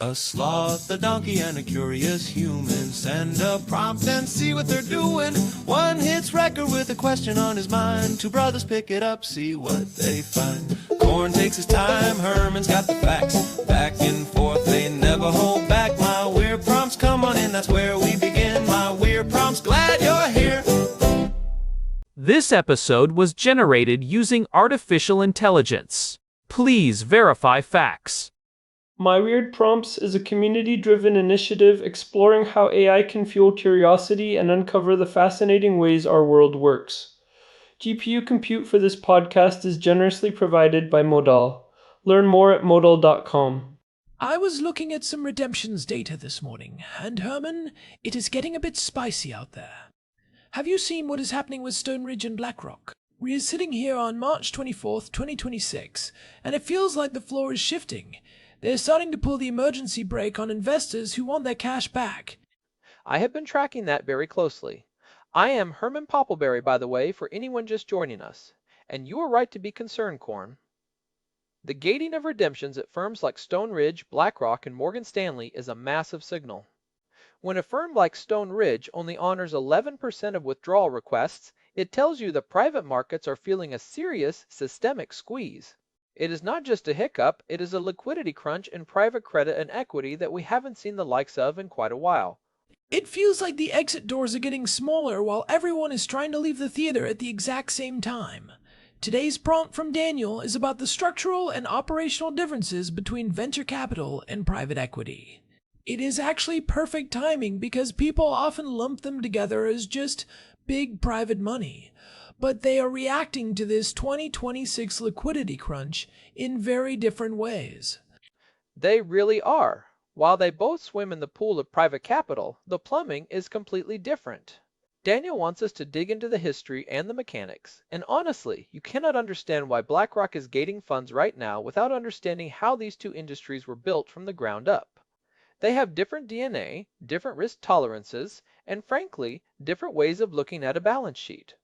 A sloth, a donkey, and a curious human. Send a prompt and see what they're doing. One hits record with a question on his mind. Two brothers pick it up, see what they find. Corn takes his time, Herman's got the facts. Back and forth, they never hold back. My weird prompts, come on in, that's where we begin. My weird prompts, glad you're here. This episode was generated using artificial intelligence. Please verify facts. My Weird Prompts is a community-driven initiative exploring how AI can fuel curiosity and uncover the fascinating ways our world works. GPU compute for this podcast is generously provided by Modal. Learn more at modal.com. I was looking at some redemptions data this morning, and Herman, it is getting a bit spicy out there. Have you seen what is happening with Stone Ridge and BlackRock? We are sitting here on March 24th, 2026, and it feels like the floor is shifting. They're starting to pull the emergency brake on investors who want their cash back. I have been tracking that very closely. I am Herman Poppleberry, by the way, for anyone just joining us. And you are right to be concerned, Corn. The gating of redemptions at firms like Stone Ridge, BlackRock, and Morgan Stanley is a massive signal. When a firm like Stone Ridge only honors 11% of withdrawal requests, it tells you the private markets are feeling a serious systemic squeeze. It is not just a hiccup, it is a liquidity crunch in private credit and equity that we haven't seen the likes of in quite a while. It feels like the exit doors are getting smaller while everyone is trying to leave the theater at the exact same time. Today's prompt from Daniel is about the structural and operational differences between venture capital and private equity. It is actually perfect timing because people often lump them together as just big private money. But they are reacting to this 2026 liquidity crunch in very different ways. They really are. While they both swim in the pool of private capital, the plumbing is completely different. Daniel wants us to dig into the history and the mechanics, and honestly, you cannot understand why BlackRock is gating funds right now without understanding how these two industries were built from the ground up. They have different DNA, different risk tolerances, and frankly, different ways of looking at a balance sheet.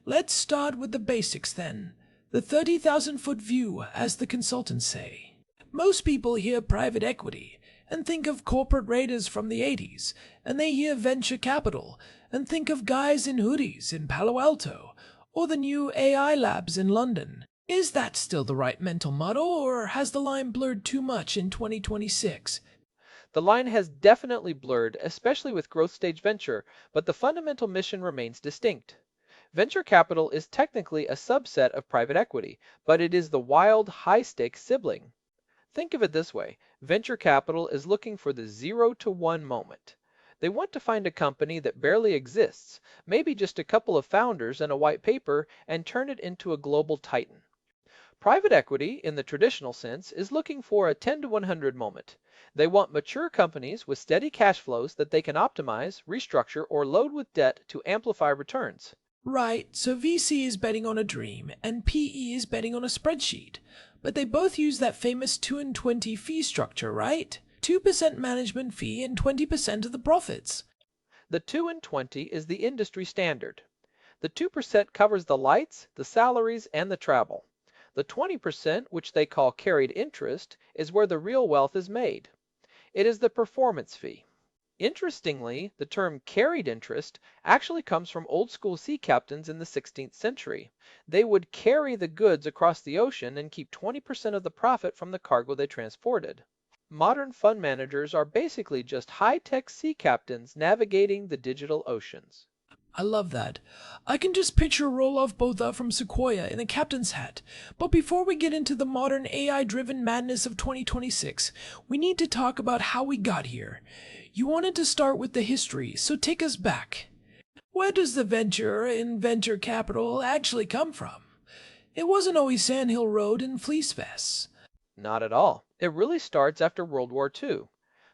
Let's start with the basics then. The 30,000-foot view, as the consultants say. Most people hear private equity and think of corporate raiders from the 80s, and they hear venture capital and think of guys in hoodies in Palo Alto or the new AI labs in London. Is that still the right mental model, or has the line blurred too much in 2026? The line has definitely blurred, especially with growth stage venture, but the fundamental mission remains distinct. Venture capital is technically a subset of private equity, but it is the wild, high-stakes sibling. Think of it this way. Venture capital is looking for the 0 to 1 moment. They want to find a company that barely exists, maybe just a couple of founders and a white paper, and turn it into a global titan. Private equity, in the traditional sense, is looking for a 10 to 100 moment. They want mature companies with steady cash flows that they can optimize, restructure, or load with debt to amplify returns. Right, so VC is betting on a dream, and PE is betting on a spreadsheet. But they both use that famous 2 and 20 fee structure, right? 2% management fee and 20% of the profits. The 2 and 20 is the industry standard. The 2% covers the lights, the salaries, and the travel. The 20%, which they call carried interest, is where the real wealth is made. It is the performance fee. Interestingly, the term carried interest actually comes from old school sea captains in the 16th century. They would carry the goods across the ocean and keep 20% of the profit from the cargo they transported. Modern fund managers are basically just high-tech sea captains navigating the digital oceans. I love that. I can just picture Roloff Botha from Sequoia in a captain's hat. But before we get into the modern AI-driven madness of 2026, we need to talk about how we got here. You wanted to start with the history, so take us back. Where does the venture in venture capital actually come from? It wasn't always Sandhill Road and fleece vests. Not at all. It really starts after World War II.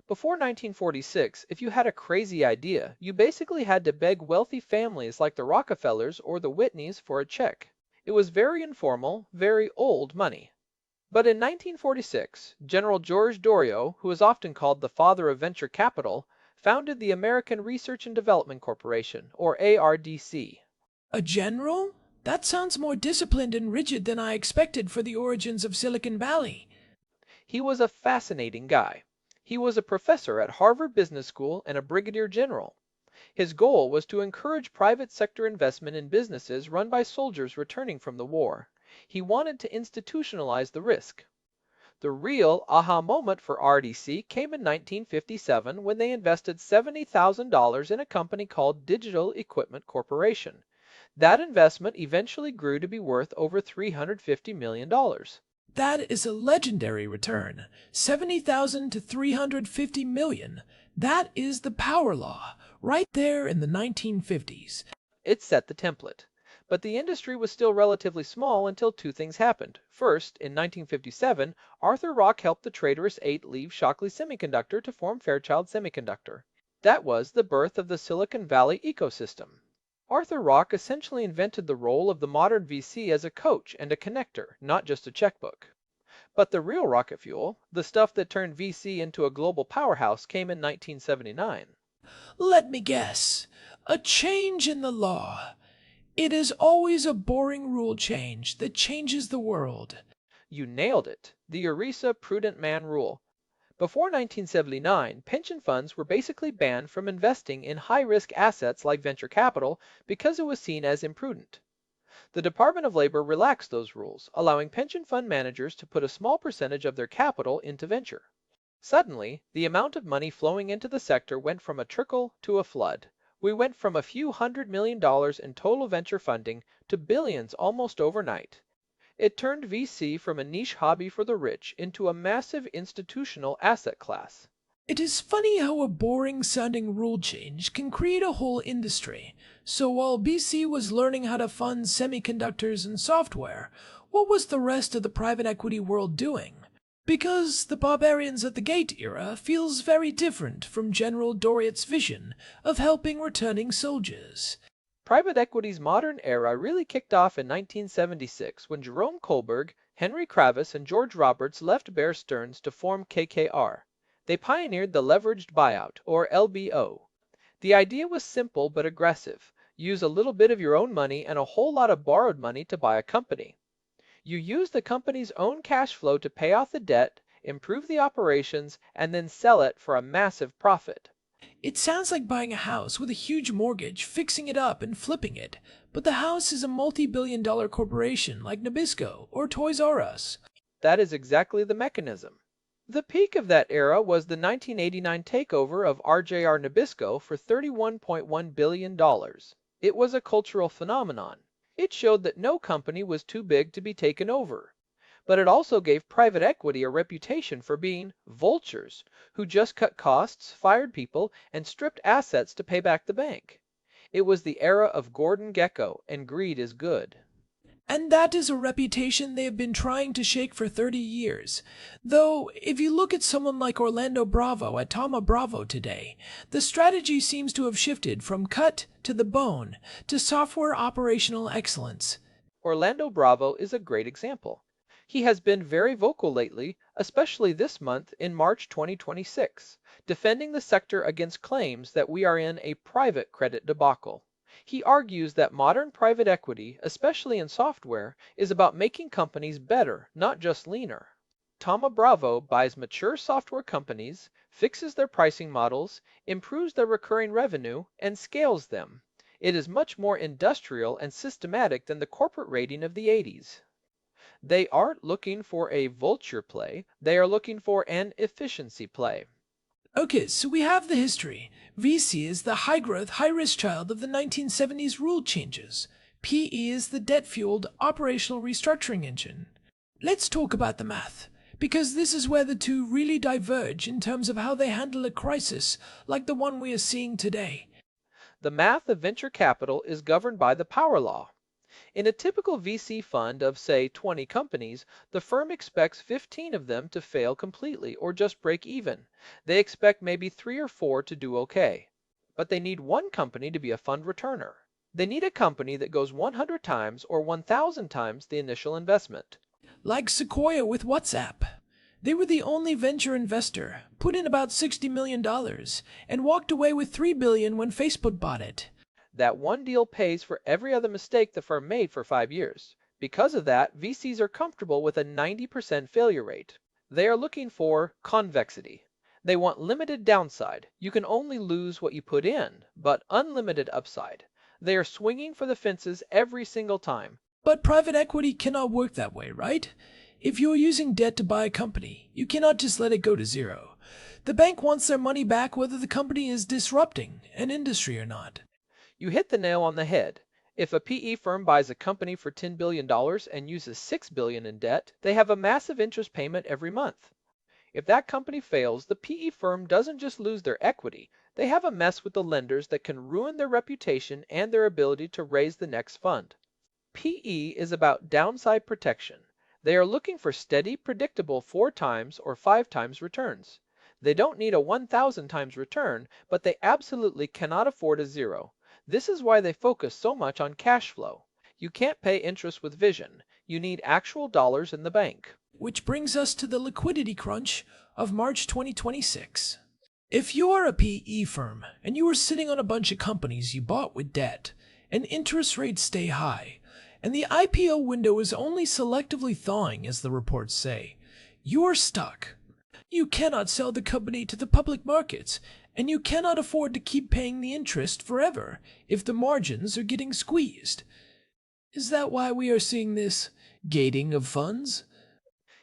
Before 1946, if you had a crazy idea, you basically had to beg wealthy families like the Rockefellers or the Whitneys for a check. It was very informal, very old money. But in 1946, General George Doriot, who is often called the father of venture capital, founded the American Research and Development Corporation, or ARDC. A general? That sounds more disciplined and rigid than I expected for the origins of Silicon Valley. He was a fascinating guy. He was a professor at Harvard Business School and a brigadier general. His goal was to encourage private sector investment in businesses run by soldiers returning from the war. He wanted to institutionalize the risk. The real aha moment for RDC came in 1957 when they invested $70,000 in a company called Digital Equipment Corporation. That investment eventually grew to be worth over $350 million. That is a legendary return. 70,000 to 350 million. That is the power law, right there in the 1950s. It set the template. But the industry was still relatively small until two things happened. First, in 1957, Arthur Rock helped the traitorous eight leave Shockley Semiconductor to form Fairchild Semiconductor. That was the birth of the Silicon Valley ecosystem. Arthur Rock essentially invented the role of the modern VC as a coach and a connector, not just a checkbook. But the real rocket fuel, the stuff that turned VC into a global powerhouse, came in 1979. Let me guess. A change in the law. It is always a boring rule change that changes the world. You nailed it. The ERISA Prudent Man Rule. Before 1979, pension funds were basically banned from investing in high-risk assets like venture capital because it was seen as imprudent. The Department of Labor relaxed those rules, allowing pension fund managers to put a small percentage of their capital into venture. Suddenly, the amount of money flowing into the sector went from a trickle to a flood. We went from a few $100 million in total venture funding to billions almost overnight. It turned VC from a niche hobby for the rich into a massive institutional asset class. It is funny how a boring-sounding rule change can create a whole industry. So while BC was learning how to fund semiconductors and software, what was the rest of the private equity world doing? Because the Barbarians at the Gate era feels very different from General Doriot's vision of helping returning soldiers. Private equity's modern era really kicked off in 1976 when Jerome Kohlberg, Henry Kravis, and George Roberts left Bear Stearns to form KKR. They pioneered the leveraged buyout, or LBO. The idea was simple but aggressive. Use a little bit of your own money and a whole lot of borrowed money to buy a company. You use the company's own cash flow to pay off the debt, improve the operations, and then sell it for a massive profit. It sounds like buying a house with a huge mortgage, fixing it up, and flipping it. But the house is a multi-billion-dollar corporation like Nabisco or Toys R Us. That is exactly the mechanism. The peak of that era was the 1989 takeover of RJR Nabisco for $31.1 billion. It was a cultural phenomenon. It showed that no company was too big to be taken over. But it also gave private equity a reputation for being vultures who just cut costs, fired people, and stripped assets to pay back the bank. It was the era of Gordon Gekko, and greed is good. And that is a reputation they have been trying to shake for 30 years. Though, if you look at someone like Orlando Bravo at Thoma Bravo today, the strategy seems to have shifted from cut to the bone to software operational excellence. Orlando Bravo is a great example. He has been very vocal lately, especially this month in March 2026, defending the sector against claims that we are in a private credit debacle. He argues that modern private equity, especially in software, is about making companies better, not just leaner. Thoma Bravo buys mature software companies, fixes their pricing models, improves their recurring revenue, and scales them. It is much more industrial and systematic than the corporate rating of the 80s. They aren't looking for a vulture play, they are looking for an efficiency play. Okay, so we have the history. VC is the high-growth, high-risk child of the 1970s rule changes. PE is the debt-fueled operational restructuring engine. Let's talk about the math, because this is where the two really diverge in terms of how they handle a crisis like the one we are seeing today. The math of venture capital is governed by the power law. In a typical VC fund of, say, 20 companies, the firm expects 15 of them to fail completely or just break even. They expect maybe 3 or 4 to do okay. But they need one company to be a fund returner. They need a company that goes 100 times or 1,000 times the initial investment. Like Sequoia with WhatsApp. They were the only venture investor, put in about $60 million, and walked away with $3 billion when Facebook bought it. That one deal pays for every other mistake the firm made for 5 years. Because of that, VCs are comfortable with a 90% failure rate. They are looking for convexity. They want limited downside. You can only lose what you put in, but unlimited upside. They are swinging for the fences every single time. But private equity cannot work that way, right? If you're using debt to buy a company, you cannot just let it go to zero. The bank wants their money back whether the company is disrupting an industry or not. You hit the nail on the head. If a PE firm buys a company for $10 billion and uses $6 billion in debt, they have a massive interest payment every month. If that company fails, the PE firm doesn't just lose their equity, they have a mess with the lenders that can ruin their reputation and their ability to raise the next fund. PE is about downside protection. They are looking for steady, predictable 4 times or 5 times returns. They don't need a 1,000 times return, but they absolutely cannot afford a zero. This is why they focus so much on cash flow. You can't pay interest with vision. You need actual dollars in the bank. Which brings us to the liquidity crunch of March 2026. If you are a PE firm and you are sitting on a bunch of companies you bought with debt, and interest rates stay high, and the IPO window is only selectively thawing, as the reports say, you are stuck. You cannot sell the company to the public markets, and you cannot afford to keep paying the interest forever if the margins are getting squeezed. Is that why we are seeing this gating of funds?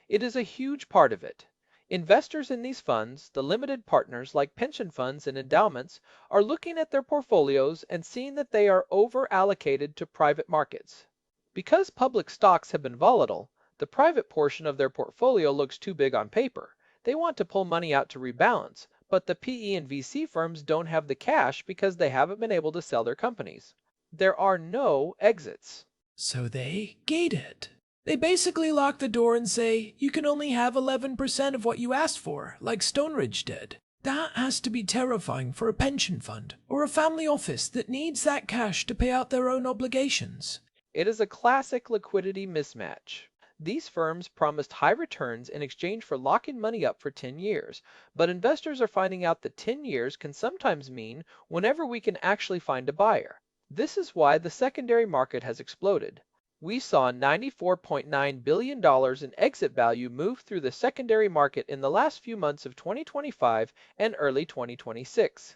It is a huge part of it. Investors in these funds, the limited partners like pension funds and endowments, are looking at their portfolios and seeing that they are over-allocated to private markets. Because public stocks have been volatile, the private portion of their portfolio looks too big on paper. They want to pull money out to rebalance, but the PE and VC firms don't have the cash because they haven't been able to sell their companies. There are no exits. So they gate it. They basically lock the door and say, you can only have 11% of what you asked for, like Stone Ridge did. That has to be terrifying for a pension fund or a family office that needs that cash to pay out their own obligations. It is a classic liquidity mismatch. These firms promised high returns in exchange for locking money up for 10 years, but investors are finding out that 10 years can sometimes mean whenever we can actually find a buyer. This is why the secondary market has exploded. We saw $94.9 billion in exit value move through the secondary market in the last few months of 2025 and early 2026.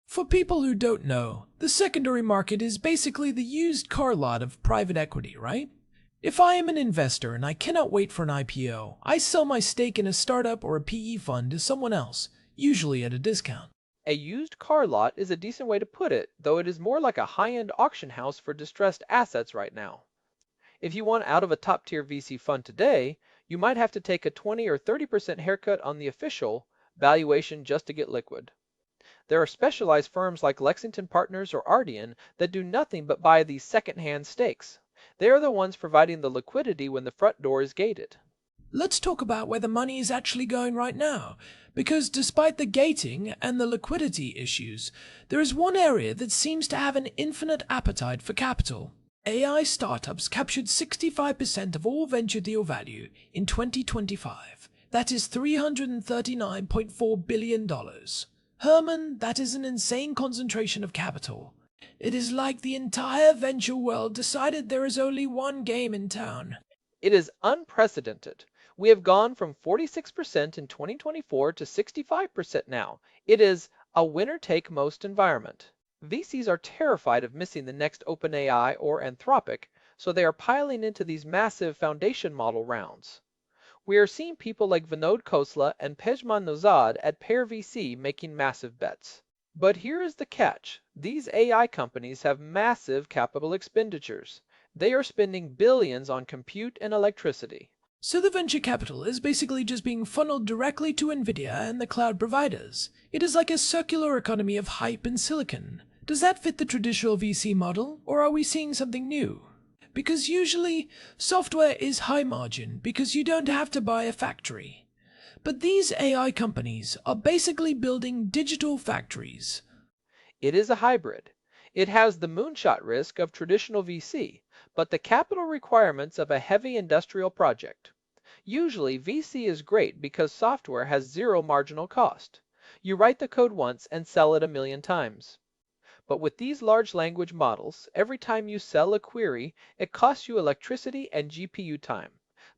For people who don't know, the secondary market is basically the used car lot of private equity, right? If I am an investor and I cannot wait for an IPO, I sell my stake in a startup or a PE fund to someone else, usually at a discount. A used car lot is a decent way to put it, though it is more like a high-end auction house for distressed assets right now. If you want out of a top-tier VC fund today, you might have to take a 20 or 30% haircut on the official valuation just to get liquid. There are specialized firms like Lexington Partners or Ardian that do nothing but buy these second-hand stakes. They are the ones providing the liquidity when the front door is gated. Let's talk about where the money is actually going right now, because despite the gating and the liquidity issues, there is one area that seems to have an infinite appetite for capital. AI startups captured 65% of all venture deal value in 2025. That is $339.4 billion. Herman, that is an insane concentration of capital. It is like the entire venture world decided there is only one game in town. It is unprecedented. We have gone from 46% in 2024 to 65% now. It is a winner-take-most environment. VCs are terrified of missing the next OpenAI or Anthropic, so they are piling into these massive foundation model rounds. We are seeing people like Vinod Khosla and Pejman Nozad at Pear VC making massive bets. But here is the catch. These AI companies have massive capital expenditures. They are spending billions on compute and electricity. So the venture capital is basically just being funneled directly to Nvidia and the cloud providers. It is like a circular economy of hype and silicon. Does that fit the traditional VC model, or are we seeing something new? Because usually, software is high margin because you don't have to buy a factory. But these AI companies are basically building digital factories. It is a hybrid. It has the moonshot risk of traditional VC, but the capital requirements of a heavy industrial project. Usually, VC is great because software has zero marginal cost. You write the code once and sell it 1,000,000 times. But with these large language models, every time you sell a query, it costs you electricity and GPU time.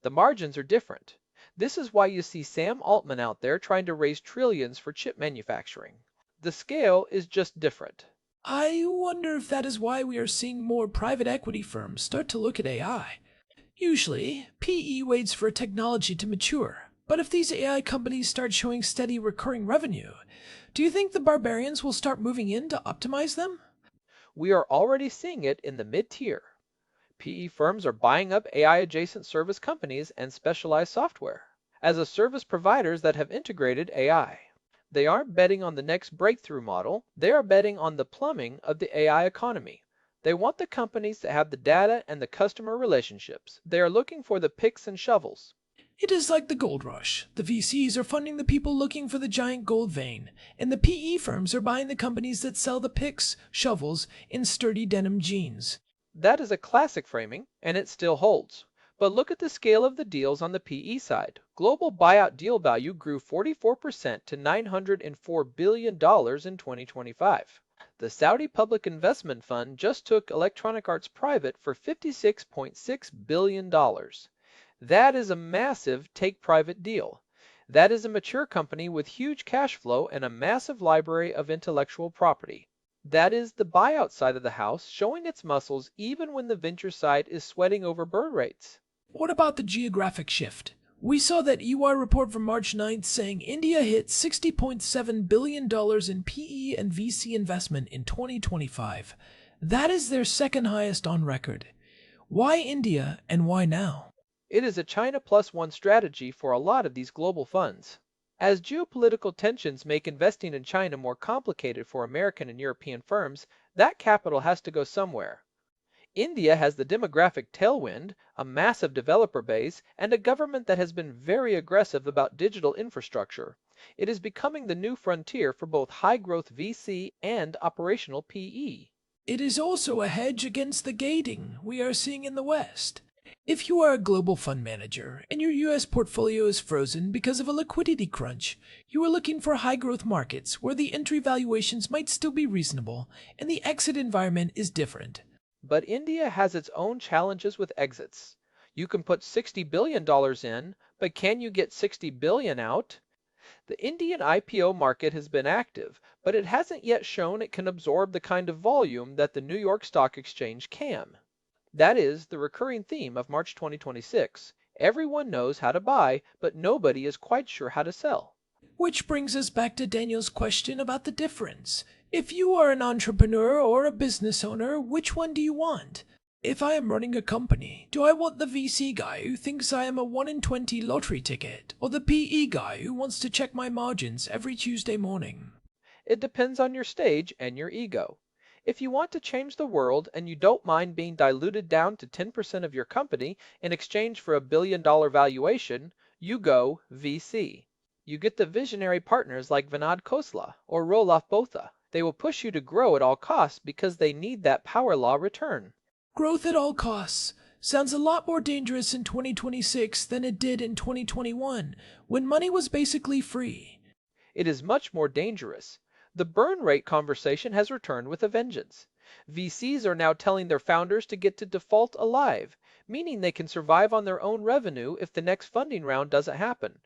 The margins are different. This is why you see Sam Altman out there trying to raise trillions for chip manufacturing. The scale is just different. I wonder if that is why we are seeing more private equity firms start to look at AI. Usually, PE waits for a technology to mature, but if these AI companies start showing steady recurring revenue, do you think the barbarians will start moving in to optimize them? We are already seeing it in the mid-tier. PE firms are buying up AI-adjacent service companies and specialized software as a service providers that have integrated AI. They aren't betting on the next breakthrough model, they are betting on the plumbing of the AI economy. They want the companies that have the data and the customer relationships. They are looking for the picks and shovels. It is like the gold rush. The VCs are funding the people looking for the giant gold vein, and the PE firms are buying the companies that sell the picks, shovels, and sturdy denim jeans. That is a classic framing, and it still holds. But look at the scale of the deals on the PE side. Global buyout deal value grew 44% to $904 billion in 2025. The Saudi Public Investment Fund just took Electronic Arts private for $56.6 billion. That is a massive take-private deal. That is a mature company with huge cash flow and a massive library of intellectual property. That is the buyout side of the house showing its muscles even when the venture side is sweating over burn rates. What about the geographic shift? We saw that EY report from March 9th saying India hit $60.7 billion in PE and VC investment in 2025. That is their second highest on record. Why India and why now? It is a China plus one strategy for a lot of these global funds. As geopolitical tensions make investing in China more complicated for American and European firms, that capital has to go somewhere. India has the demographic tailwind, a massive developer base, and a government that has been very aggressive about digital infrastructure. It is becoming the new frontier for both high-growth VC and operational PE. It is also a hedge against the gating we are seeing in the West. If you are a global fund manager and your US portfolio is frozen because of a liquidity crunch, you are looking for high-growth markets where the entry valuations might still be reasonable and the exit environment is different. But India has its own challenges with exits. You can put $60 billion in, but can you get $60 billion out? The Indian IPO market has been active, but it hasn't yet shown it can absorb the kind of volume that the New York Stock Exchange can. That is the recurring theme of March 2026. Everyone knows how to buy, but nobody is quite sure how to sell. Which brings us back to Daniel's question about the difference. If you are an entrepreneur or a business owner, which one do you want? If I am running a company, do I want the VC guy who thinks I am a 1 in 20 lottery ticket, or the PE guy who wants to check my margins every Tuesday morning? It depends on your stage and your ego. If you want to change the world and you don't mind being diluted down to 10% of your company in exchange for $1 billion valuation, you go VC. You get the visionary partners like Vinod Khosla or Roelof Botha. They will push you to grow at all costs because they need that power law return. Growth at all costs sounds a lot more dangerous in 2026 than it did in 2021, when money was basically free. It is much more dangerous. The burn rate conversation has returned with a vengeance. VCs are now telling their founders to get to default alive, meaning they can survive on their own revenue if the next funding round doesn't happen.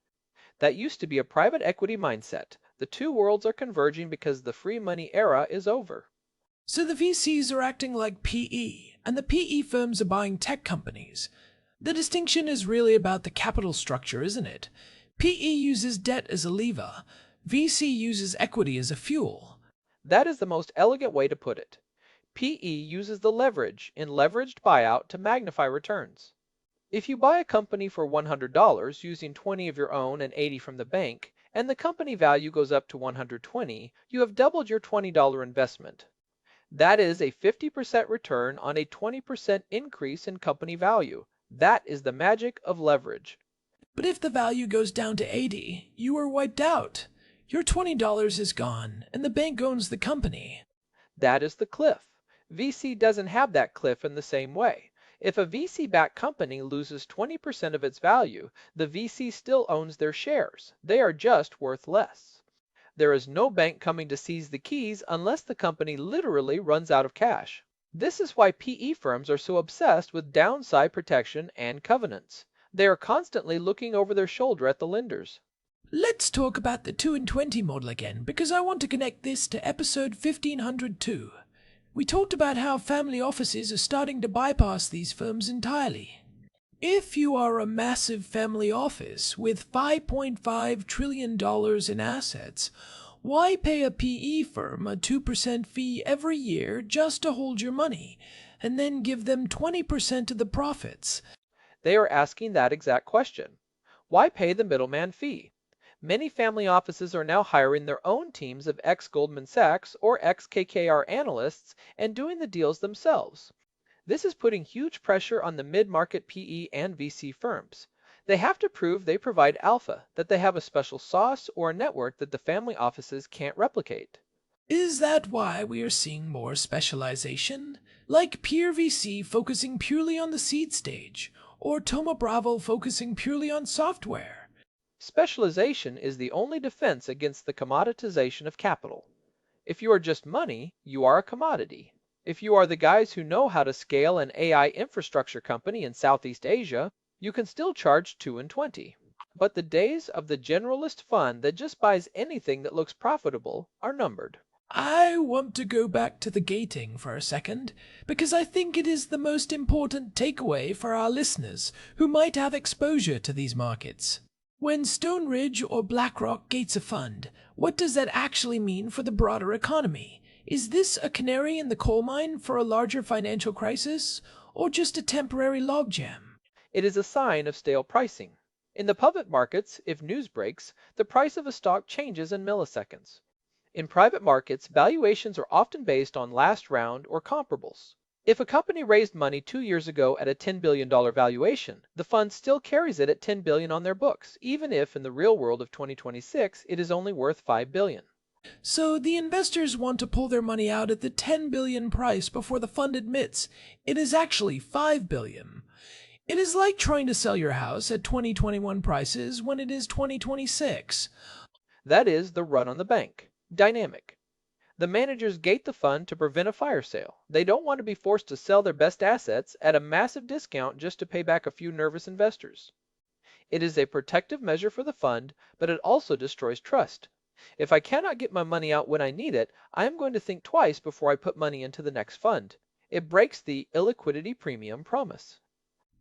That used to be a private equity mindset. The two worlds are converging because the free money era is over. So the VCs are acting like PE, and the PE firms are buying tech companies. The distinction is really about the capital structure, isn't it? PE uses debt as a lever. VC uses equity as a fuel. That is the most elegant way to put it. PE uses the leverage in leveraged buyout to magnify returns. If you buy a company for $100 using 20 of your own and 80 from the bank, and the company value goes up to $120, you have doubled your $20 investment. That is a 50% return on a 20% increase in company value. That is the magic of leverage. But if the value goes down to 80, you are wiped out. Your $20 is gone, and the bank owns the company. That is the cliff. VC doesn't have that cliff in the same way. If a VC-backed company loses 20% of its value, the VC still owns their shares. They are just worth less. There is no bank coming to seize the keys unless the company literally runs out of cash. This is why PE firms are so obsessed with downside protection and covenants. They are constantly looking over their shoulder at the lenders. Let's talk about the 2 and 20 model again, because I want to connect this to episode 1502. We talked about how family offices are starting to bypass these firms entirely. If you are a massive family office with $5.5 trillion in assets, why pay a PE firm a 2% fee every year just to hold your money, and then give them 20% of the profits? They are asking that exact question. Why pay the middleman fee? Many family offices are now hiring their own teams of ex-Goldman Sachs or ex-KKR analysts and doing the deals themselves. This is putting huge pressure on the mid-market PE and VC firms. They have to prove they provide alpha, that they have a special sauce or a network that the family offices can't replicate. Is that why we are seeing more specialization? Like Peer VC focusing purely on the seed stage, or Thoma Bravo focusing purely on software? Specialization is the only defense against the commoditization of capital. If you are just money, you are a commodity. If you are the guys who know how to scale an AI infrastructure company in Southeast Asia, you can still charge 2 and 20. But the days of the generalist fund that just buys anything that looks profitable are numbered. I want to go back to the gating for a second, because I think it is the most important takeaway for our listeners who might have exposure to these markets. When Stone Ridge or BlackRock gates a fund, what does that actually mean for the broader economy? Is this a canary in the coal mine for a larger financial crisis, or just a temporary logjam? It is a sign of stale pricing. In the public markets, if news breaks, the price of a stock changes in milliseconds. In private markets, valuations are often based on last round or comparables. If a company raised money 2 years ago at a $10 billion valuation, the fund still carries it at $10 billion on their books, even if in the real world of 2026 it is only worth $5 billion. So the investors want to pull their money out at the $10 billion price before the fund admits it is actually $5 billion. It is like trying to sell your house at 2021 prices when it is 2026. That is the run on the bank. Dynamic. The managers gate the fund to prevent a fire sale. They don't want to be forced to sell their best assets at a massive discount just to pay back a few nervous investors. It is a protective measure for the fund, but it also destroys trust. If I cannot get my money out when I need it, I am going to think twice before I put money into the next fund. It breaks the illiquidity premium promise.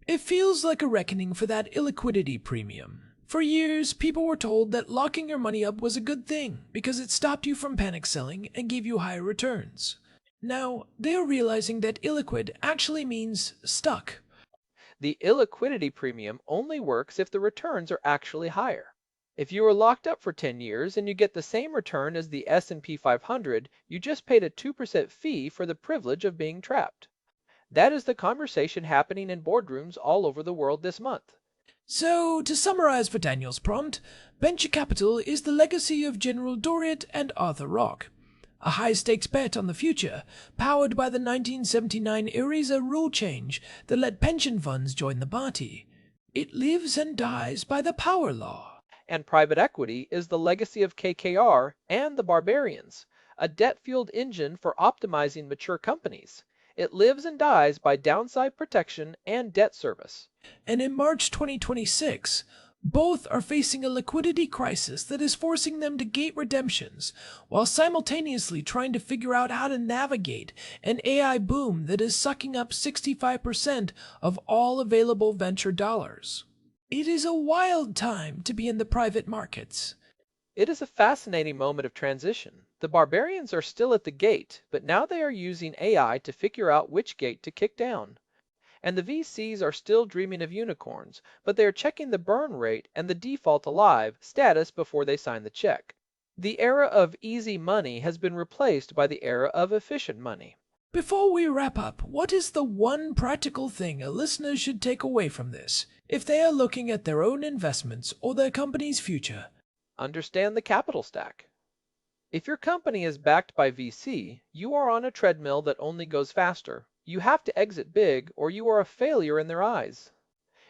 It feels like a reckoning for that illiquidity premium. For years, people were told that locking your money up was a good thing because it stopped you from panic selling and gave you higher returns. Now, they are realizing that illiquid actually means stuck. The illiquidity premium only works if the returns are actually higher. If you are locked up for 10 years and you get the same return as the S&P 500, you just paid a 2% fee for the privilege of being trapped. That is the conversation happening in boardrooms all over the world this month. So, to summarize for Daniel's prompt, venture capital is the legacy of General Doriot and Arthur Rock. A high-stakes bet on the future, powered by the 1979 ERISA rule change that let pension funds join the party. It lives and dies by the power law. And private equity is the legacy of KKR and the Barbarians, a debt-fueled engine for optimizing mature companies. It lives and dies by downside protection and debt service. And in March 2026, both are facing a liquidity crisis that is forcing them to gate redemptions, while simultaneously trying to figure out how to navigate an AI boom that is sucking up 65% of all available venture dollars. It is a wild time to be in the private markets. It is a fascinating moment of transition. The Barbarians are still at the gate, but now they are using AI to figure out which gate to kick down. And the VCs are still dreaming of unicorns, but they are checking the burn rate and the default alive status before they sign the check. The era of easy money has been replaced by the era of efficient money. Before we wrap up, what is the one practical thing a listener should take away from this, if they are looking at their own investments or their company's future? Understand the capital stack. If your company is backed by VC, you are on a treadmill that only goes faster. You have to exit big or you are a failure in their eyes.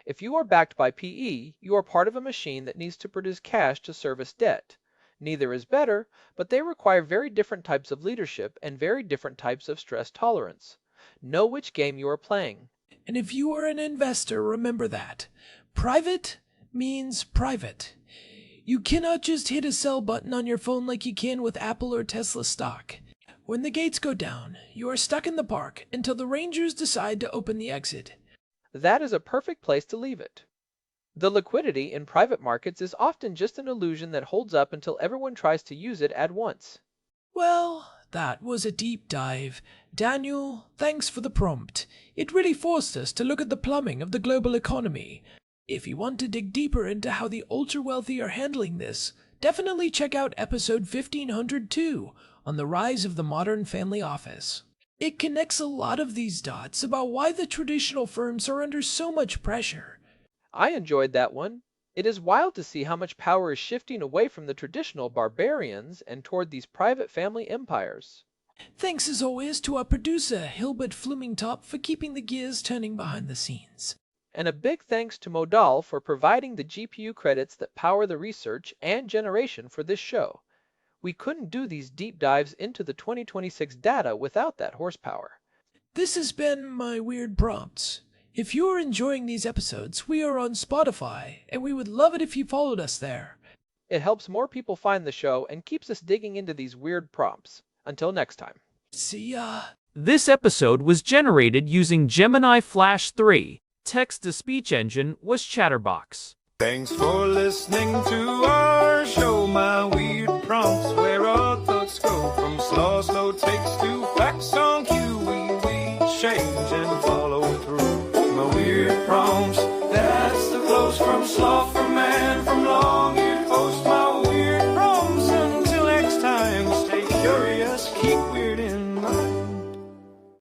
If you are backed by PE, you are part of a machine that needs to produce cash to service debt. Neither is better, but they require very different types of leadership and very different types of stress tolerance. Know which game you are playing. And if you are an investor, remember that. Private means private. You cannot just hit a sell button on your phone like you can with Apple or Tesla stock. When the gates go down, you are stuck in the park until the rangers decide to open the exit. That is a perfect place to leave it. The liquidity in private markets is often just an illusion that holds up until everyone tries to use it at once. Well, that was a deep dive. Daniel, thanks for the prompt. It really forced us to look at the plumbing of the global economy. If you want to dig deeper into how the ultra-wealthy are handling this, definitely check out episode 1502 on the rise of the modern family office. It connects a lot of these dots about why the traditional firms are under so much pressure. I enjoyed that one. It is wild to see how much power is shifting away from the traditional barbarians and toward these private family empires. Thanks as always to our producer, Hilbert Flumingtop, for keeping the gears turning behind the scenes. And a big thanks to Modal for providing the GPU credits that power the research and generation for this show. We couldn't do these deep dives into the 2026 data without that horsepower. This has been My Weird Prompts. If you're enjoying these episodes, we are on Spotify, and we would love it if you followed us there. It helps more people find the show and keeps us digging into these weird prompts. Until next time. See ya. This episode was generated using Gemini Flash 3. Text-to-speech engine was Chatterbox. Thanks for listening to our show, My Weird Prompts.